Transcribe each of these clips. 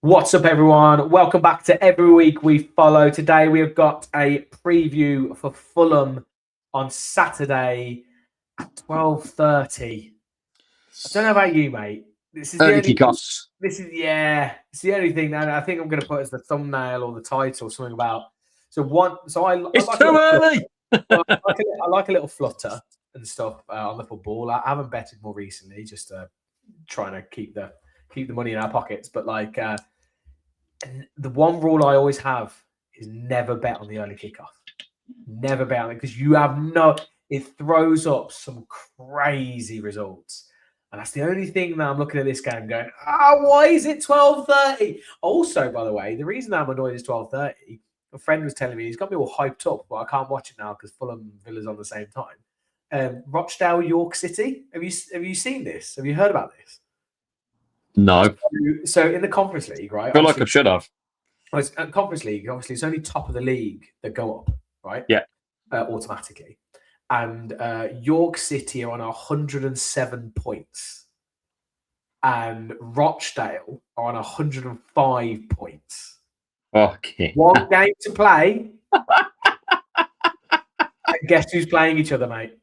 What's up, everyone? Welcome back to Every Week We Follow. Today we have got a preview for Fulham on Saturday at 12:30. I don't know about you, mate. This is Early the only. kickoffs. It's the only thing that I think I'm going to put as the thumbnail or the title, something about. I It's like too early. I like a little flutter and stuff on the football. I haven't betted more recently, just trying to keep the money in our pockets. But the one rule I always have is never bet on the early kickoff. Never bet on it because it throws up some crazy results. And that's the only thing that I'm looking at this game going, why is it 12:30? Also, by the way, the reason I'm annoyed is 12:30. A friend was telling me he's got me all hyped up, but I can't watch it now because Fulham and Villa's on the same time. Rochdale, York City. Have you seen this? Have you heard about this? No. So in the Conference League, right? I feel like I should have. Conference League, obviously, it's only top of the league that go up, right? Yeah. Automatically. And York City are on 107 points. And Rochdale are on 105 points. Okay. One game to play. And guess who's playing each other, mate?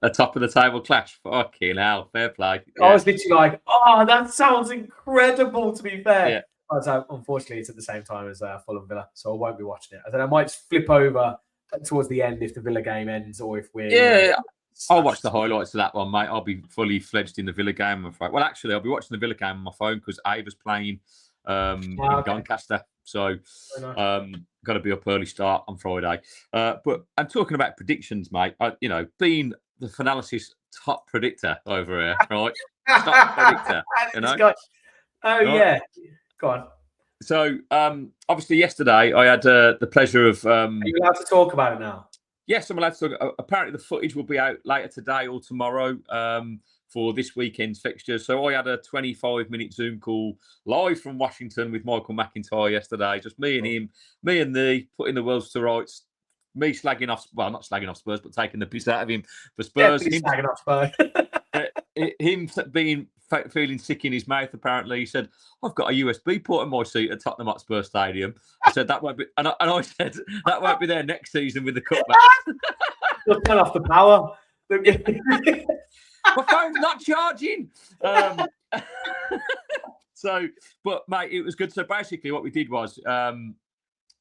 A top of the table clash. Fucking hell. Fair play. Yeah. I was literally like, that sounds incredible, to be fair. Yeah. But unfortunately, it's at the same time as Fulham Villa, so I won't be watching it. I might flip over towards the end if the Villa game ends, or if we're... Yeah, I'll watch the highlights of that one, mate. I'll be fully fledged in the Villa game, I'm afraid. Well, actually, I'll be watching the Villa game on my phone because Ava's playing in Doncaster. So, got to be up early start on Friday. But I'm talking about predictions, mate. Being the Finalysis top predictor over here, right? Top predictor, Yeah. Go on. So, obviously, yesterday I had the pleasure of... Are you allowed to talk about it now? Yes, I'm allowed to talk. Apparently, the footage will be out later today or tomorrow for this weekend's fixture. So I had a 25-minute Zoom call live from Washington with Michael McIntyre yesterday. Just me and him, putting the worlds to rights. Me slagging off, well, not slagging off Spurs, but taking the piss out of him for Spurs. Slagging off Spurs. Him feeling sick in his mouth, apparently. He said, I've got a USB port in my seat at Tottenham Hotspur Stadium. I said, that won't be, and I said, that won't be there next season with the cutback. You'll turn off the power. My phone's not charging. But mate, it was good. So basically what we did was,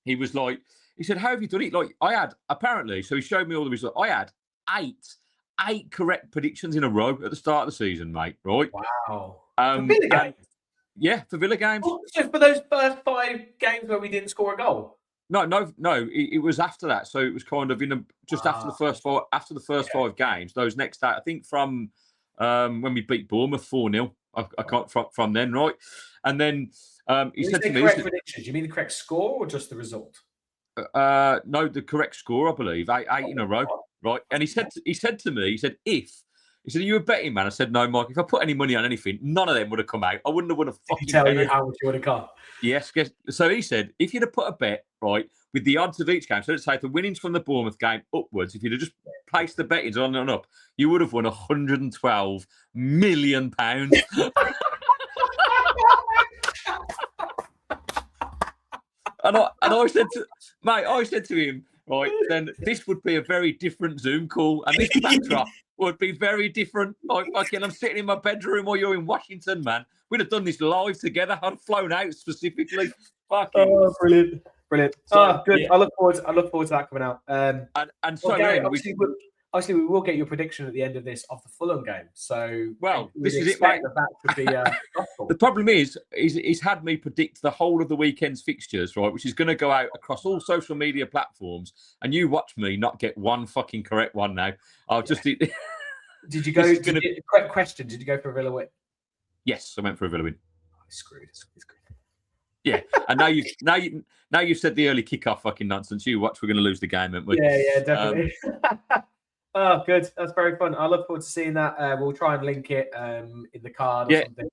he was like, he said, how have you done it? Like I had, apparently, so he showed me all the results. I had eight correct predictions in a row at the start of the season, mate. Right? Wow. For Villa games? Yeah, for Villa games. So for those first 5 games where we didn't score a goal? No. It was after that. So it was kind of after the first 5 games. Those next 8, I think from when we beat Bournemouth 4-0. I can't from then, right? And then he said to me, correct predictions. You mean the correct score or just the result? No, the correct score, I believe. 8 in a row, right? And he said to me, are you a betting man? I said, no, Mike, if I put any money on anything, none of them would have come out. I wouldn't have won a fucking penny. Did he tell you how much you would have got? Yes. So he said, if you'd have put a bet, right, with the odds of each game, so let's say the winnings from the Bournemouth game upwards, if you'd have just placed the bettings on and up, you would have won £112 million. And I said to him, right, then this would be a very different Zoom call, and this backdrop would be very different. Like, fucking, I'm sitting in my bedroom while you're in Washington, man. We'd have done this live together. I'd flown out specifically. Oh, brilliant. So, good. Yeah. I look forward to that coming out. Gary, obviously, we will get your prediction at the end of this of the Fulham game. So, this is it, mate. That would be the problem is he's had me predict the whole of the weekend's fixtures, right, which is going to go out across all social media platforms. And you watch me not get one fucking correct one now. I'll just. Did you go? Correct question. Did you go for a Villa win? Yes, I went for a Villa win. Screwed. Yeah, and now you've said the early kickoff fucking nonsense. You watch, we're going to lose the game, aren't we? Yeah, definitely. Oh, good. That's very fun. I look forward to seeing that. We'll try and link it in the card or something.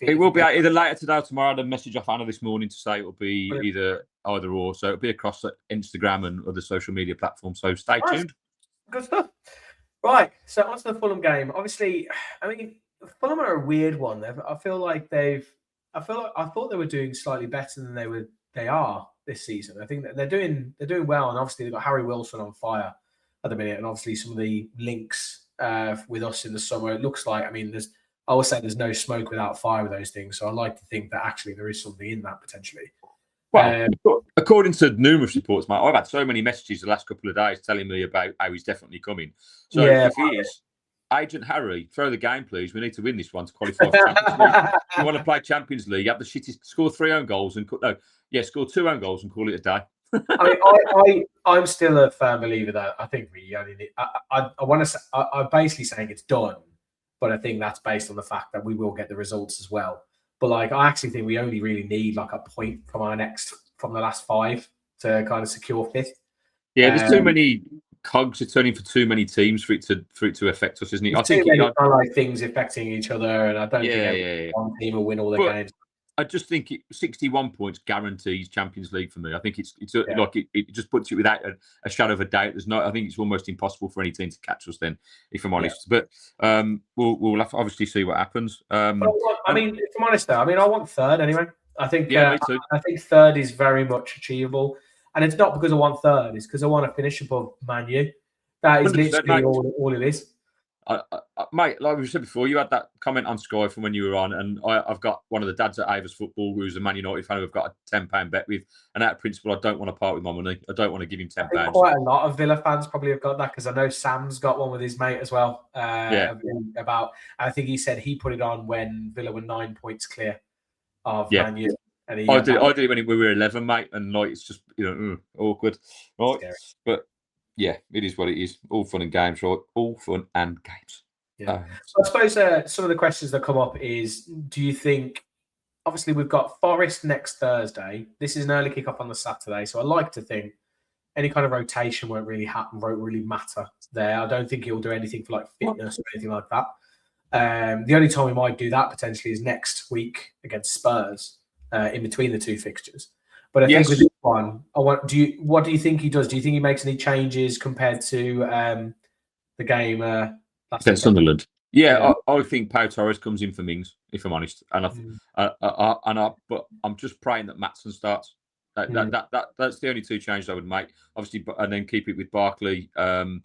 It will be out either later today or tomorrow. I had a message off Anna this morning to say it'll be either or. So it'll be across Instagram and other social media platforms. So stay tuned. Good stuff. Right. So onto the Fulham game. Obviously, I mean, Fulham are a weird one. I feel like they've I thought they were doing slightly better than they are this season. I think that they're doing well, and obviously they've got Harry Wilson on fire at the minute, and obviously some of the links with us in the summer. It looks like, I mean, I always say there's no smoke without fire with those things. So I like to think that actually there is something in that potentially. Well, according to numerous reports, mate, I've had so many messages the last couple of days telling me about how he's definitely coming. So if he is, Agent Harry, throw the game, please. We need to win this one to qualify for Champions League. If you want to play Champions League, have the shittest, score 3 own goals and score 2 own goals and call it a day. I'm still a firm believer that I think we only need. I want to say, I'm basically saying it's done, but I think that's based on the fact that we will get the results as well. But like, I actually think we only really need like a point from the last 5 to kind of secure 5th. Yeah, there's too many cogs are turning for too many teams for it to affect us, isn't it? I think too many like things affecting each other, and I don't think one team will win all the games. I just think 61 points guarantees Champions League for me. I think it's like it just puts it without a shadow of a doubt. I think it's almost impossible for any team to catch us then, if I'm honest. But we'll have to obviously see what happens. I mean, if I'm honest though, I mean, I want 3rd anyway. I think me too. I think 3rd is very much achievable. And it's not because I want 3rd, it's because I want to finish above Man U. That is literally all it is. Mate, like we said before, you had that comment on Sky from when you were on, and I've got one of the dads at Avers Football who's a Man United fan who I've got a £10 bet with, and out of principle, I don't want to part with my money. I don't want to give him £10. Quite a lot of Villa fans probably have got that, because I know Sam's got one with his mate as well. I think he said he put it on when Villa were 9 points clear of Man U. I did it when we were 11, mate, and like it's just awkward, right? Scary. But yeah, it is what it is. All fun and games, right? All fun and games. Yeah. I suppose some of the questions that come up is: do you think? Obviously, we've got Forest next Thursday. This is an early kickoff on the Saturday, so I like to think any kind of rotation won't really matter there. I don't think he'll do anything for like fitness or anything like that. The only time we might do that potentially is next week against Spurs. In between the 2 fixtures, but I think with this one, what do you think he does? Do you think he makes any changes compared to the game against Sunderland? Yeah, I think Pau Torres comes in for Mings, if I'm honest, and but I'm just praying that Maatsen starts. That's the only 2 changes I would make, obviously, and then keep it with Barkley, and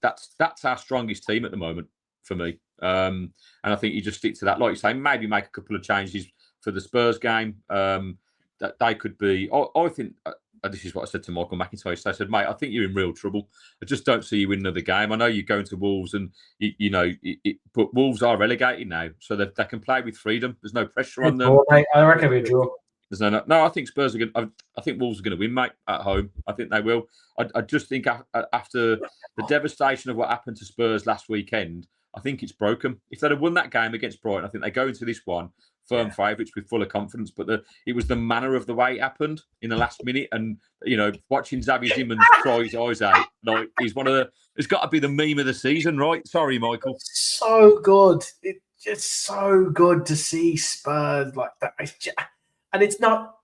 that's our strongest team at the moment for me. And I think you just stick to that, like you say, maybe make a couple of changes for the Spurs game, that they could be. I think this is what I said to Michael McIntyre. So I said, mate, I think you're in real trouble. I just don't see you win another game. I know you're going to Wolves, and but Wolves are relegated now, so they can play with freedom. There's no pressure on them. I reckon we draw. There's no. I think Spurs are going. I think Wolves are going to win, mate, at home. I think they will. I just think after the devastation of what happened to Spurs last weekend, I think it's broken. If they'd have won that game against Brighton, I think they go into this one firm favourites with full of confidence. But it was the manner of the way it happened in the last minute, and watching Xavi Simons cry his eyes out, like he's one of the. It's got to be the meme of the season, right? Sorry, Michael. So good. It's just so good to see Spurs like that. And it's not.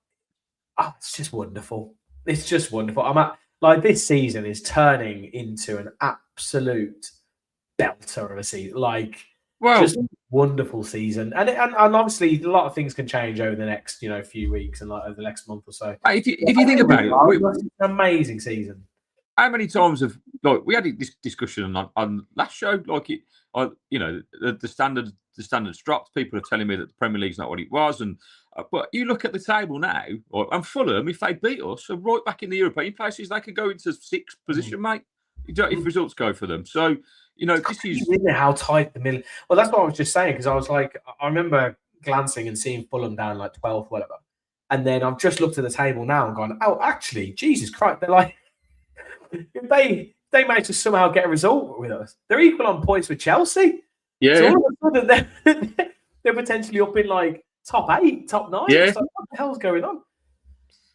Oh, it's just wonderful. It's just wonderful. This season is turning into an absolute belter of a season. Just a wonderful season, and obviously a lot of things can change over the next few weeks and over the next month or so. If you think about it, it's an amazing season. How many times have we had this discussion on last show? The standards dropped. People are telling me that the Premier League's not what it was, and but you look at the table now, and Fulham, if they beat us, are right back in the European places. They could go into 6th position, mate. If results go for them, so. This is how tight the middle. Well, that's what I was just saying, because I was like, I remember glancing and seeing Fulham down 12th, whatever, and then I've just looked at the table now and gone, oh, actually, Jesus Christ, they're like, if they managed to somehow get a result with us, they're equal on points with Chelsea. Yeah, so all of a sudden they're potentially up in top 8, top 9. Yeah, so what the hell's going on?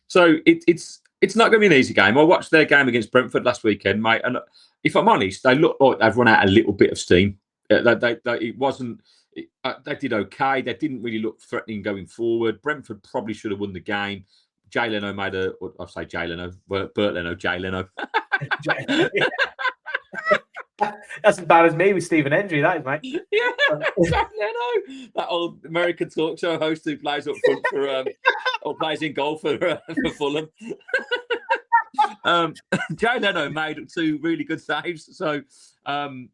So it's not going to be an easy game. I watched their game against Brentford last weekend, mate, and if I'm honest, they look like they've run out a little bit of steam. It wasn't. They did okay. They didn't really look threatening going forward. Brentford probably should have won the game. Jay Leno made Bert Leno, Jay Leno. That's as bad as me with Stephen Hendry, that is, mate. Yeah, exactly. I know that old American talk show host who plays up front for or plays in goal for Fulham. Jay Leno made 2 really good saves, so I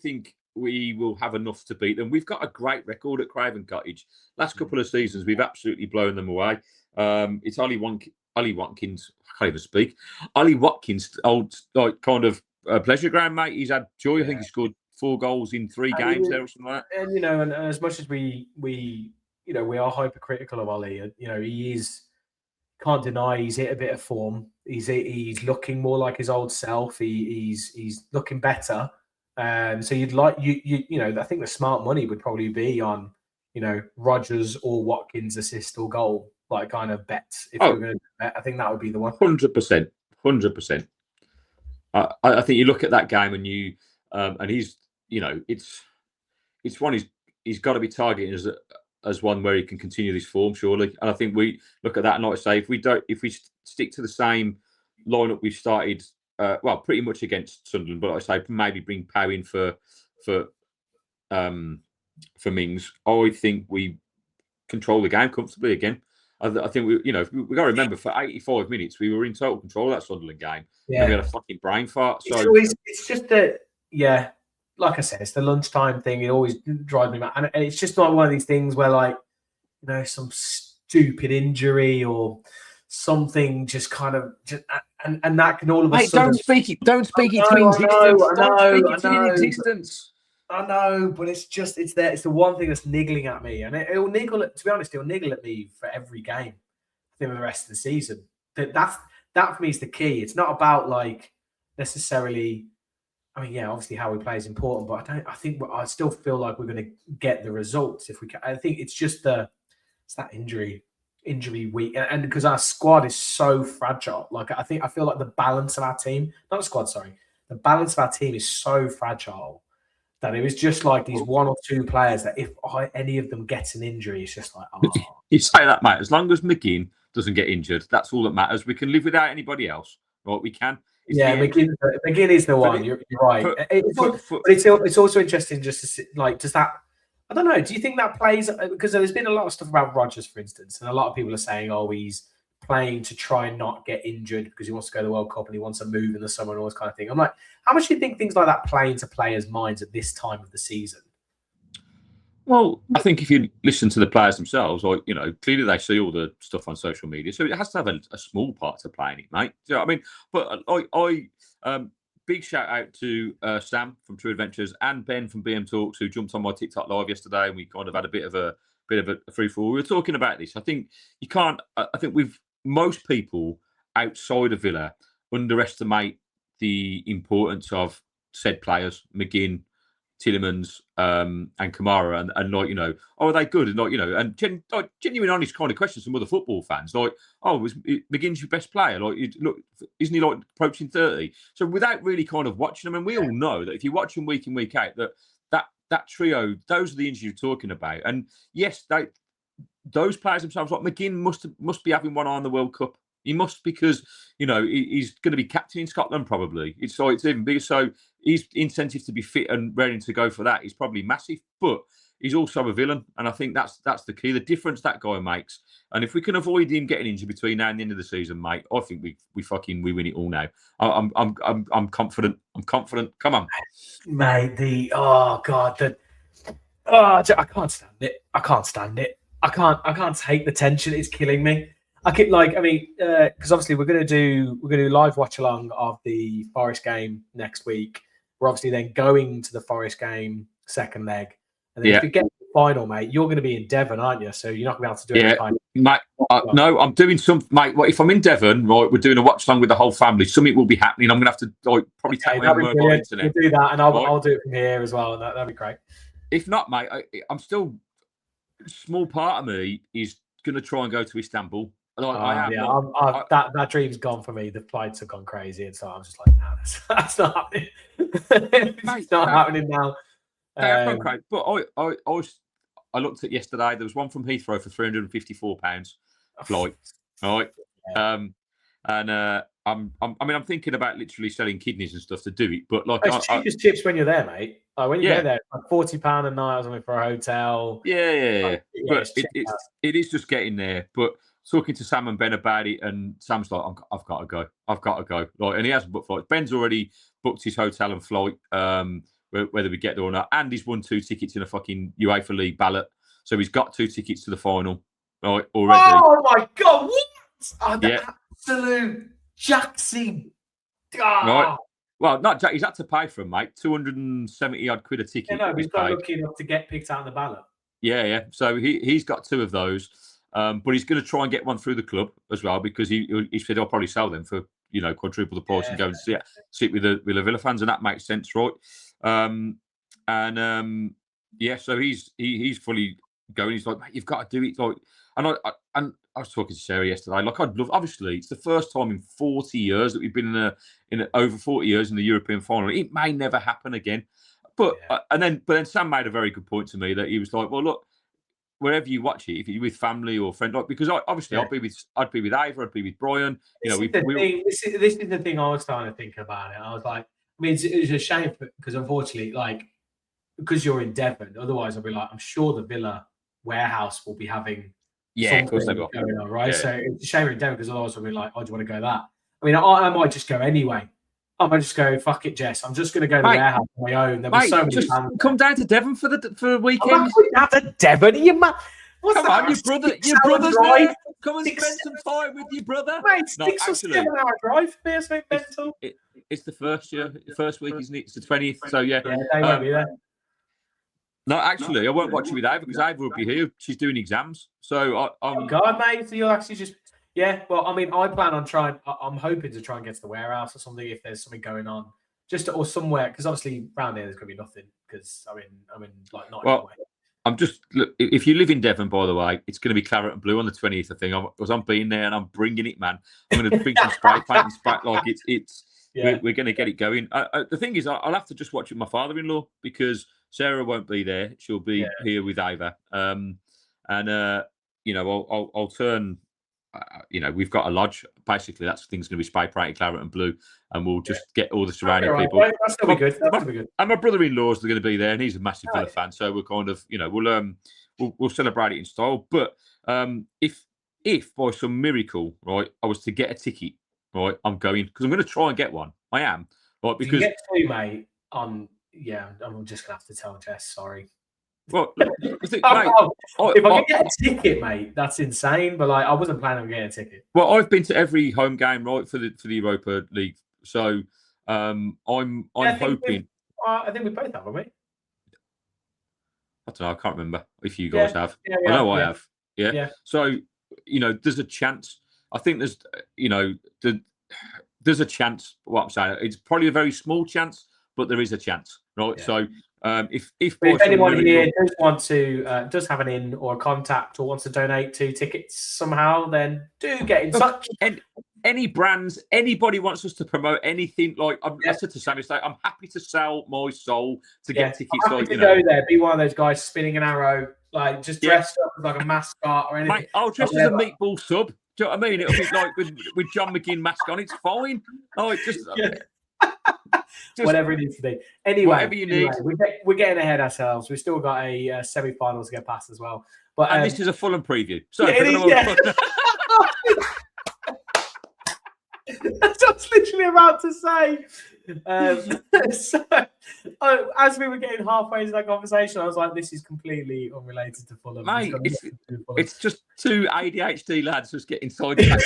think we will have enough to beat them. We've got a great record at Craven Cottage. Last couple of seasons, we've absolutely blown them away. It's Ollie Watkins. I can't even speak. Ollie Watkins, old kind of pleasure ground, mate. He's had joy. I think he scored 4 goals in 3 games there or something like that. And and as much as we are hypercritical of Ollie, he is. Can't deny he's hit a bit of form. He's looking more like his old self. He's looking better. So you'd like I think the smart money would probably be on Rodgers or Watkins assist or goal, like kind of bets. If we're going to bet, I think that would be the one. 100%. I think you look at that game and you and he's it's one he's got to be targeting as one where he can continue this form, surely. And I think we look at that and like I say, if we stick to the same lineup we've started, pretty much against Sunderland, but like I say, maybe bring Pow in for Mings, I think we control the game comfortably again. I think we got to remember for 85 minutes we were in total control of that Sunderland game. Yeah, and we had a fucking brain fart. So it's just that, like I said, it's the lunchtime thing. It always drives me mad, and it's just not one of these things where some stupid injury or something just kind of and that can all of a sudden. Don't speak it to existence. I know, but it's there. It's the one thing that's niggling at me, and it'll niggle. To be honest, it'll niggle at me for every game. I think for the rest of the season. That for me is the key. It's not about necessarily. I mean, obviously how we play is important, but I still feel like we're going to get the results if we can. I think it's just it's that injury week, and because our squad is so fragile. I feel like the balance of our team, not the squad, sorry, the balance of our team is so fragile that it was just like these 1 or 2 players that if any of them gets an injury, it's just like, oh. You say that, mate. As long as McGinn doesn't get injured, that's all that matters. We can live without anybody else, right? We can. McGinn is the one. You're right. It's also interesting just to see, does that? I don't know. Do you think that plays? Because there's been a lot of stuff about Rodgers, for instance, and a lot of people are saying, "Oh, he's playing to try and not get injured because he wants to go to the World Cup and he wants to move in the summer and all this kind of thing." I'm like, how much do you think things like that play into players' minds at this time of the season? Well, I think if you listen to the players themselves, clearly they see all the stuff on social media, so it has to have a small part to play in it, mate. Do you know what I mean? But big shout out to Sam from True Adventures and Ben from BM Talks, who jumped on my TikTok live yesterday, and we kind of had a bit of a free for all. We were talking about this. I think you can't. I think most people outside of Villa underestimate the importance of said players, McGinn, Tielemans, and Kamara, and are they good? And genuine, honest kind of questions from other football fans, was McGinn's your best player? Isn't he approaching 30? So without really kind of watching them, and we all know that if you watch them week in, week out, that trio, those are the injuries you're talking about. And yes, those players themselves, McGinn must be having one eye on the World Cup. He must, because he's going to be captain in Scotland probably. It's even bigger. So his incentive to be fit and ready to go for that is probably massive. But he's also a villain, and I think that's the key. The difference that guy makes, and if we can avoid him getting injured between now and the end of the season, mate, I think we win it all now. I'm confident. I'm confident. Come on, mate. I can't stand it. I can't take the tension. It's killing me. Because obviously we're going to do live watch along of the Forest game next week. We're obviously then going to the Forest game second leg, and then if we get to the final, mate, you're going to be in Devon, aren't you? So you're not going to be able to do it. Mate. No, I'm doing some, mate. Well, if I'm in Devon, right, we're doing a watch along with the whole family. Something will be happening. I'm going to have to probably take my own mobile internet. We'll do that, and I'll do it from here as well. That'd be great. If not, mate, I'm still. A small part of me is going to try and go to Istanbul. That dream's gone for me. The flights have gone crazy, and so I'm just like, no, that's not happening. It's not happening now. But I looked at yesterday. There was one from Heathrow for £354 flight. All right, and I I'm thinking about literally selling kidneys and stuff to do it. But like, it's cheap as chips when you're there, mate. Like when you get there, it's like £40 a night or something for a hotel. Yeah. But it is just getting there. But talking to Sam and Ben about it, and Sam's like, I've got to go. Like, and he hasn't booked flights. Ben's already booked his hotel and flight. Whether we get there or not, and he's won 2 tickets in a fucking UEFA League ballot, so he's got 2 tickets to the final. Right, already. Oh my god! What? Oh, the absolute Jacksy. Oh. Right. Well, not Jack. He's had to pay for them, mate. 270 odd quid a ticket. Yeah, no, he's got lucky enough to get picked out in the ballot. Yeah. So he's got 2 of those, but he's going to try and get one through the club as well, because he said I'll probably sell them for quadruple the price and go and sit with the Villa fans, and that makes sense, right? So he's fully going. He's like, mate, you've got to do it. Like, and I was talking to Sarah yesterday. Like, I'd love. Obviously, it's the first time in 40 years that we've been in over 40 years in the European final. It may never happen again. But then Sam made a very good point to me that he was like, well, look, wherever you watch it, if you're with family or friend, like, because I'd be with Ava, I'd be with Brian. This is the thing I was starting to think about it. I was like, I mean, it's a shame because unfortunately, like, because you're in Devon, otherwise I'll be like, I'm sure the Villa warehouse will be having of course they will. Going on, right? Yeah. So it's a shame we're in Devon because otherwise I'll be like, oh, do you want to go that? I mean, I might just go anyway. I might just go, fuck it, Jess. I'm just going to go to the warehouse on my own. There was so many fans. Come down to Devon for a weekend. I'm not going down to Devon. Are you mad? Come on, your brother's there. Come and spend some time with your brother. Mate, 6 or 7 hour drive for me. It's mental. It's the first week, isn't it? It's the 20th. So yeah, they won't be there. No, actually, I won't watch it with Ava because Ava will be here. She's doing exams. So oh God, mate, so you'll actually just well, I mean, I plan on trying. I'm hoping to try and get to the warehouse or something if there's something going on, or somewhere, because obviously around here there's gonna be nothing. Because I mean, like not anywhere. I'm just look. If you live in Devon, by the way, it's going to be claret and blue on the 20th. I think because I'm being there and I'm bringing it, man. I'm going to bring some spray paint and spray like it's. Yeah. We're going to get it going. The thing is, I'll have to just watch with my father-in-law because Sarah won't be there. She'll be here with Ava. I'll turn. We've got a lodge. Basically, that thing's going to be spray painted claret and blue, and we'll just get all the surrounding people. That's going to be good. That's be good. And my brother-in-law's going to be there, and he's a massive Villa fan. So we're kind of, we'll celebrate it in style. But if by some miracle, right, I was to get a ticket, right, I'm going because I'm going to try and get one. I am, right, because you get 2, mate. I'm just going to have to tell Jess. Sorry. Well, if I can get a ticket, mate, that's insane. But like, I wasn't planning on getting a ticket. Well, I've been to every home game, right, for the Europa League. So I'm hoping. I think we both have, haven't we? I don't know. I can't remember if you guys have. I know I have. Yeah. So there's a chance. I think there's a chance. What I'm saying, it's probably a very small chance, but there is a chance, right? Yeah. So. If anyone here does have an in or a contact or wants to donate 2 tickets somehow, then do get in touch. And any brands, anybody wants us to promote anything, like I said to Sammy, I'm happy to sell my soul to get tickets. I'm happy to go there, be one of those guys spinning an arrow, like just dressed up as like a mascot or anything. Mate, I'll dress as a meatball sub. Do you know what I mean? It'll be like with John McGinn mask on. It's fine. Oh, it just. Whatever it needs to be. Anyway, whatever you need. We're getting ahead ourselves. We've still got a semi-final to get past as well. But and this is a Fulham preview. So that's what I was literally about to say. As we were getting halfway into that conversation, I was like, "This is completely unrelated to Fulham." Mate, it's just 2 ADHD lads just getting sidetracked.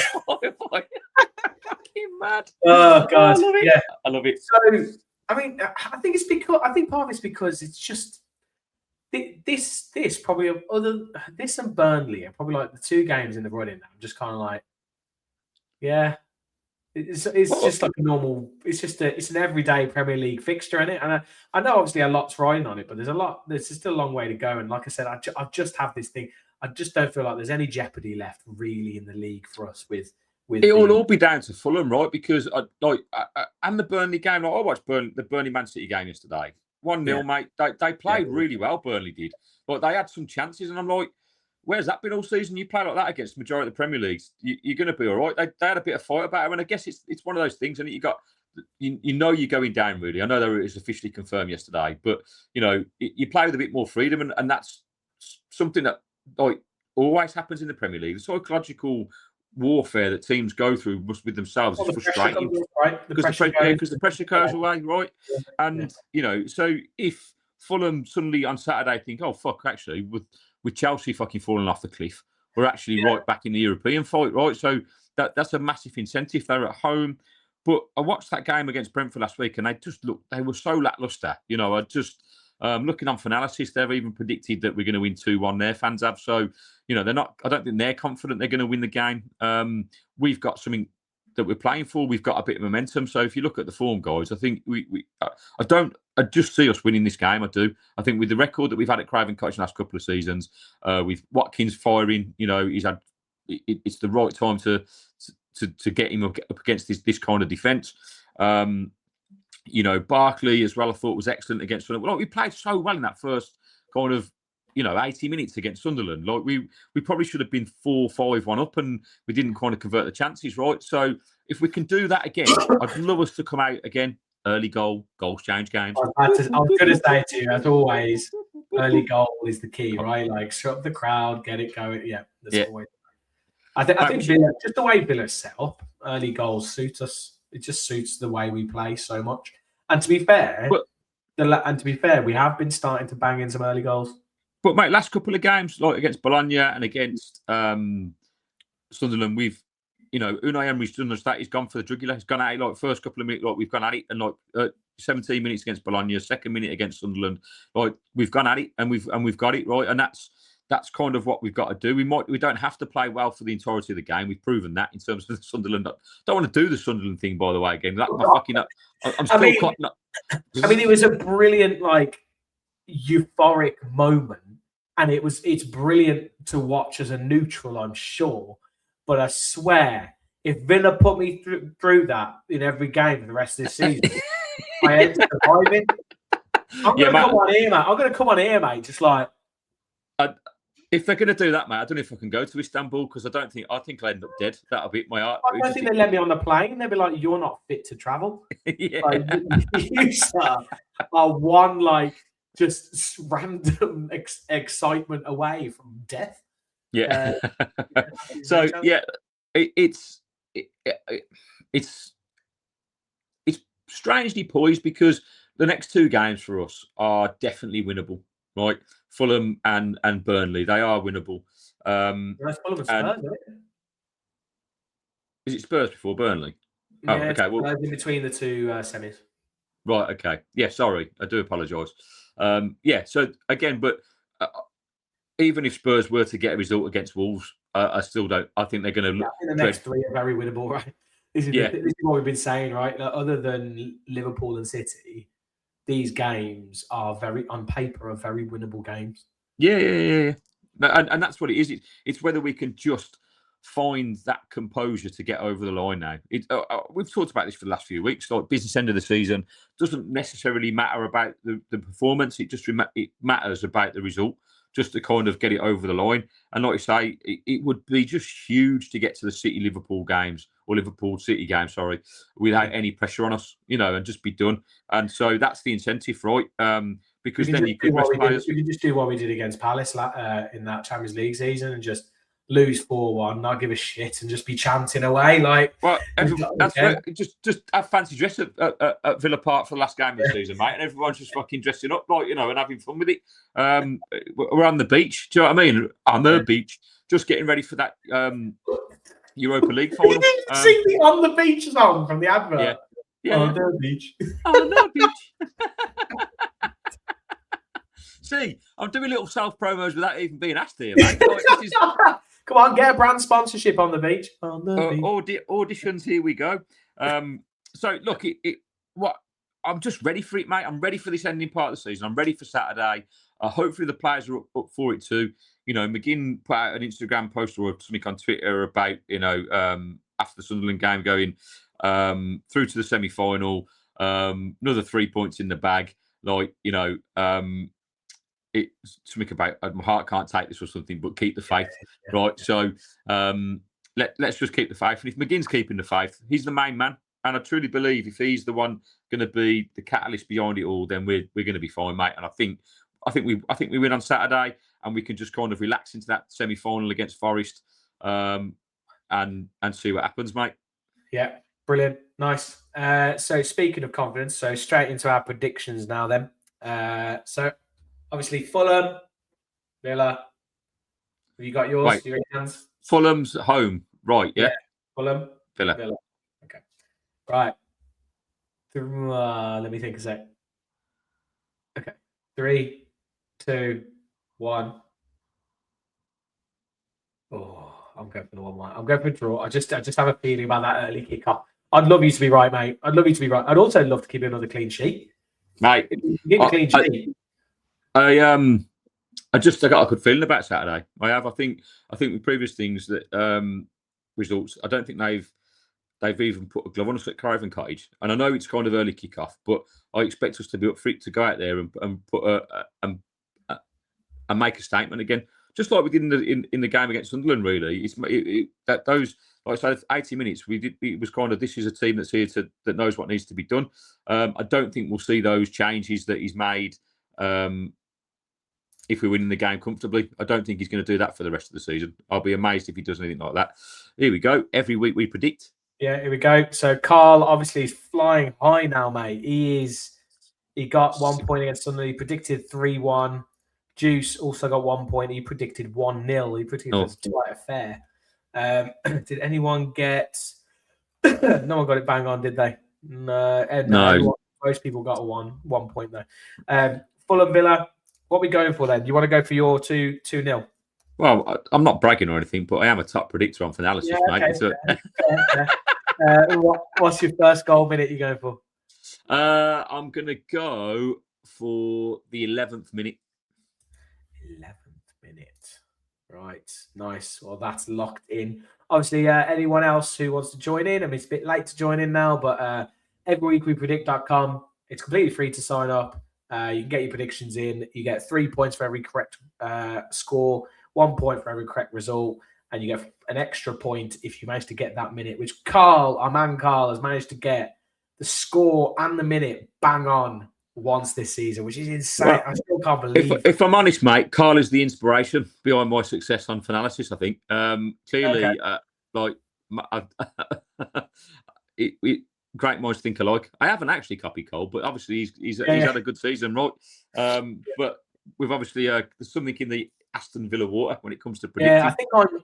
Mad. Oh God! I love it. So, I mean, I think part of it's because it's just this probably this and Burnley are probably like the 2 games in the running. I'm just kind of like, it's just like a normal. It's an everyday Premier League fixture in it, and I know obviously a lot's riding on it, but there's still a long way to go. And like I said, I just have this thing. I just don't feel like there's any jeopardy left really in the league for us with. It will all be down to Fulham, right? Because and the Burnley game, I watched the Burnley Man City game yesterday. 1-0, mate. They played really well. Burnley did, but they had some chances, and I'm like, where's that been all season? You play like that against the majority of the Premier Leagues, you're going to be all right. They had a bit of fight about it, and I guess it's one of those things, and you know you're going down really. I know that it was officially confirmed yesterday, but you play with a bit more freedom, and that's something that like always happens in the Premier League. The psychological warfare that teams go through with themselves is frustrating, right? Because the pressure goes away, right? Yeah. And so if Fulham suddenly on Saturday think, oh fuck, actually with Chelsea fucking falling off the cliff, we're actually right back in the European fight, right? So that's a massive incentive. They're at home. But I watched that game against Brentford last week, and they were so lackluster. I just looking on for analysis, they've even predicted that we're going to win 2-1. Their fans have. So, they're not. I don't think they're confident they're going to win the game. We've got something that we're playing for. We've got a bit of momentum. So if you look at the form, guys, I think I just see us winning this game. I do. I think with the record that we've had at Craven Cottage in the last couple of seasons, with Watkins firing, he's had. It's the right time to get him up against this kind of defence. Barkley as well, I thought was excellent against Sunderland. Well, we played so well in that first kind of 80 minutes against Sunderland. Like we probably should have been 4-5-1 up, and we didn't kind of convert the chances, right? So if we can do that again, I'd love us to come out again. Early goals change games. I was going to say to you, as always, early goal is the key, right? Like shut up the crowd, get it going. Yeah, that's always. I think Villa, just the way Villa's set up, early goals suit us. It just suits the way we play so much. And to be fair, we have been starting to bang in some early goals. But mate, last couple of games, like against Bologna and against Sunderland, we've Unai Emery's done us that. He's gone for the jugular. He's gone at it like first couple of minutes, like we've gone at it, and like 17 minutes against Bologna, second minute against Sunderland, like we've gone at it and we've got it right, and that's kind of what we've got to do. We don't have to play well for the entirety of the game. We've proven that in terms of the Sunderland. I don't want to do the Sunderland thing, by the way. Again, I'm still it was a brilliant, like, euphoric moment, and it's brilliant to watch as a neutral, I'm sure. But I swear, if Villa put me through that in every game for the rest of this season, I ain't surviving. I'm going to come on here, mate. Just like. If they're going to do that, mate, I don't know if I can go to Istanbul because I think I'll end up dead. That'll be my heart. I don't think they let me on the plane. They'll be like, "You're not fit to travel." Yeah. Like, you sir, are one like just random excitement away from death. Yeah. So yeah, it's strangely poised because the next two games for us are definitely winnable, right? Fulham and Burnley, they are winnable. Fulham and Spurs, isn't it? Is it Spurs before Burnley? Yeah, okay. Well, in between the two semis. Right. Okay. Yeah. Sorry, I do apologise. Yeah. So again, but even if Spurs were to get a result against Wolves, I still don't. I think they're going to. The next three are very winnable, right? This is what we've been saying, right? Other than Liverpool and City, these games are on paper very winnable games. Yeah. And that's what it is. It's whether we can just find that composure to get over the line now. We've talked about this for the last few weeks. Like business end of the season doesn't necessarily matter about the performance. It matters about the result, just to kind of get it over the line. And like I say, it would be just huge to get to the City-Liverpool games, or Liverpool-City games, sorry, without any pressure on us, and just be done. And so that's the incentive, right? Because then you could just do what we did against Palace in that Champions League season and just lose 4-1, not give a shit, and just be chanting away like. Well, that's right. Just have fancy dress at Villa Park for the last game of the season, mate, and everyone's just fucking dressing up, like, and having fun with it. We're on the beach. Do you know what I mean? On the beach, just getting ready for that Europa League final. You didn't sing the "On the Beach" song from the advert. Yeah. On the beach. On the beach. See, I'm doing little self promos without even being asked here, mate. Like, come on, get a brand sponsorship on the beach. On the beach. Auditions, here we go. So look, what I'm just ready for it, mate. I'm ready for this ending part of the season. I'm ready for Saturday. Hopefully the players are up for it too. McGinn put out an Instagram post or something on Twitter about after the Sunderland game going through to the semi-final, another 3 points in the bag. Like it's something about my heart can't take this or something, but keep the faith, right? So let's just keep the faith. And if McGinn's keeping the faith, he's the main man. And I truly believe if he's the one going to be the catalyst behind it all, then we're going to be fine, mate. And I think we win on Saturday, and we can just kind of relax into that semi-final against Forest, and see what happens, mate. Yeah, brilliant, nice. So speaking of confidence, so straight into our predictions now. Then, so obviously Fulham, Villa. Have you got yours? Wait, your hands? Fulham's at home, right? Yeah. Fulham, Villa. Okay. Right. Let me think a sec. Okay. 3, 2, 1. Oh, I'm going for the 1-1. I'm going for a draw. I just have a feeling about that early kickoff. I'd love you to be right, mate. I'd love you to be right. I'd also love to keep another clean sheet, mate. Get a clean sheet. I got a good feeling about Saturday. I think with previous things that results, I don't think they've even put a glove on us at Craven Cottage. And I know it's kind of early kickoff, but I expect us to be up for it to go out there and put and make a statement again, just like we did in the game against Sunderland. Really, those, like I said, 80 minutes. It was kind of, this is a team that's here that knows what needs to be done. I don't think we'll see those changes that he's made. If we win in the game comfortably, I don't think he's going to do that for the rest of the season. I'll be amazed if he does anything like that. Here we go. Every week we predict. Yeah, here we go. So Carl obviously is flying high now, mate. He got 1 point against Sunderland. He predicted 3-1. Juice also got 1 point. He predicted 1-0. He predicted it was quite a fair. Did anyone get? No one got it bang on, did they? No. Most people got a 1 point though. Fulham Villa. What are we going for then? Do you want to go for your 2-0? Well, I'm not bragging or anything, but I am a top predictor on Finalysis, mate. Okay. What's your first goal minute you're going for? I'm going to go for the 11th minute. 11th minute. Right. Nice. Well, that's locked in. Obviously, anyone else who wants to join in, I mean, it's a bit late to join in now, but every week we predict.com. It's completely free to sign up. You can get your predictions in. You get 3 points for every correct score, 1 point for every correct result, and you get an extra point if you manage to get that minute, which our man Carl, has managed to get the score and the minute bang on once this season, which is insane. Well, I still can't believe. If I'm honest, mate, Carl is the inspiration behind my success on Finalysis, I think. Clearly, great minds think alike. I haven't actually copied Cole, but obviously he's had a good season, right? But we've obviously there's something in the Aston Villa water when it comes to predicting. Yeah,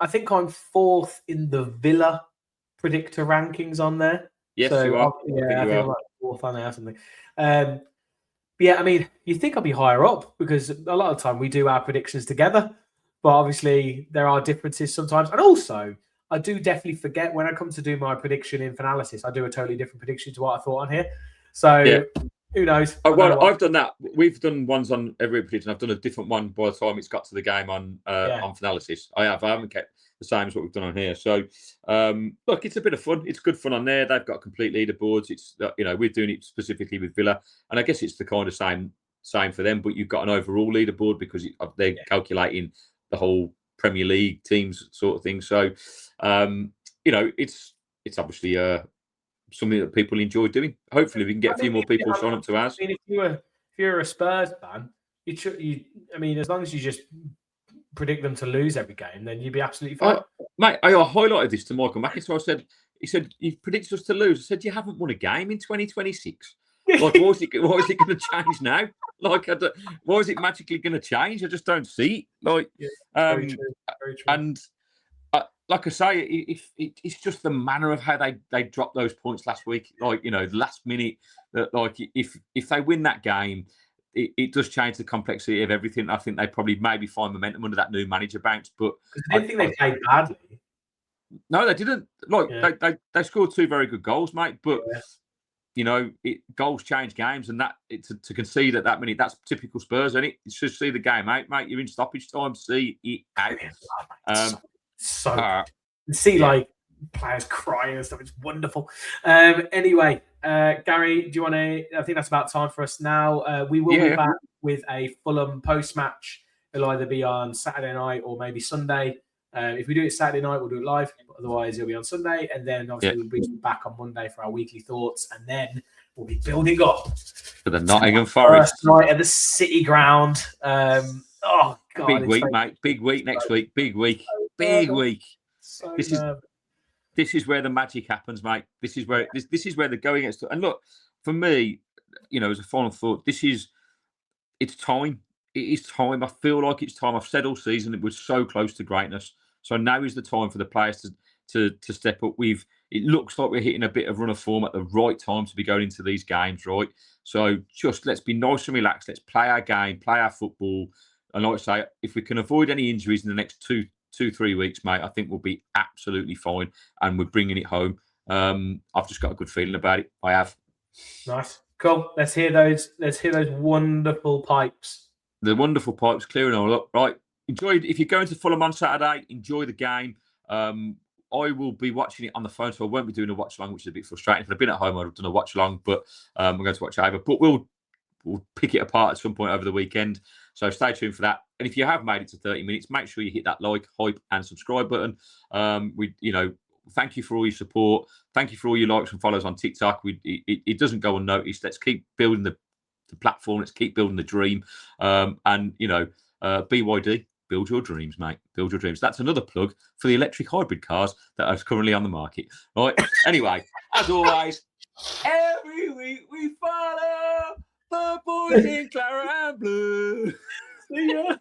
I think I'm fourth in the Villa predictor rankings on there. Yes, so, you are. I think I'm like fourth on there or something. But yeah, I mean, you think I'll be higher up because a lot of the time we do our predictions together, but obviously there are differences sometimes, and also I do definitely forget when I come to do my prediction in Finalysis. I do a totally different prediction to what I thought on here. So who knows? I've done that. We've done ones on every prediction. I've done a different one by the time it's got to the game on Finalysis. I haven't kept the same as what we've done on here. So look, it's a bit of fun. It's good fun on there. They've got complete leaderboards. It's we're doing it specifically with Villa, and I guess it's the kind of same for them. But you've got an overall leaderboard because they're calculating the whole Premier League teams sort of thing. So it's obviously something that people enjoy doing. Hopefully, we can get a few more people sign up to ours. I mean, if you're a Spurs fan, as long as you just predict them to lose every game, then you'd be absolutely fine. Mate, I highlighted this to Michael Mackey. So he said, you've predicted us to lose. I said, you haven't won a game in 2026. Like, why is it going to change now? Like, why is it magically going to change? I just don't see it. Like, very true. And like I say, it's just the manner of how they dropped those points last week. Like, the last minute. Like, if they win that game, it does change the complexity of everything. I think they probably maybe find momentum under that new manager bounce. But I didn't think they played badly. No, they didn't. Like they scored 2 very good goals, mate. But goals change games, and that to concede at that minute, that's typical Spurs, isn't it? It's just see the game out, mate. You're in stoppage time, see it out. So like players crying and stuff. It's wonderful. Anyway, Gary, do you want to? I think that's about time for us now. We will be back with a Fulham post-match. It'll either be on Saturday night or maybe Sunday. If we do it Saturday night, we'll do it live. But otherwise, it'll be on Sunday. And then obviously we'll be back on Monday for our weekly thoughts. And then we'll be building up for the Nottingham Forest night at the City Ground. Oh God! Big week, mate. Big week next week. Big week. Big week. So this is where the magic happens, mate. This is where this is where the going gets to. And look, for me, as a final thought, it's time. It is time. I feel like it's time. I've said all season that we're so close to greatness. So now is the time for the players to step up. It looks like we're hitting a bit of run of form at the right time to be going into these games, right? So just let's be nice and relaxed. Let's play our game, play our football. And like I say, if we can avoid any injuries in the next 2-3 weeks, mate, I think we'll be absolutely fine. And we're bringing it home. I've just got a good feeling about it. I have. Nice. Cool. Let's hear those wonderful pipes. The wonderful pipes clearing all up. Right. Enjoy. If you're going to Fulham on Saturday, enjoy the game. I will be watching it on the phone, so I won't be doing a watch along, which is a bit frustrating. If I'd been at home, I'd have done a watch along, but I'm going to watch it over. But we'll pick it apart at some point over the weekend. So stay tuned for that. And if you have made it to 30 minutes, make sure you hit that like, hype, and subscribe button. Thank you for all your support. Thank you for all your likes and follows on TikTok. It doesn't go unnoticed. Let's keep building the platform. Let's keep building the dream. BYD. Build your dreams, mate. Build your dreams. That's another plug for the electric hybrid cars that are currently on the market. All right. Anyway, as always, every week we follow the boys in Clara and Blue. See ya.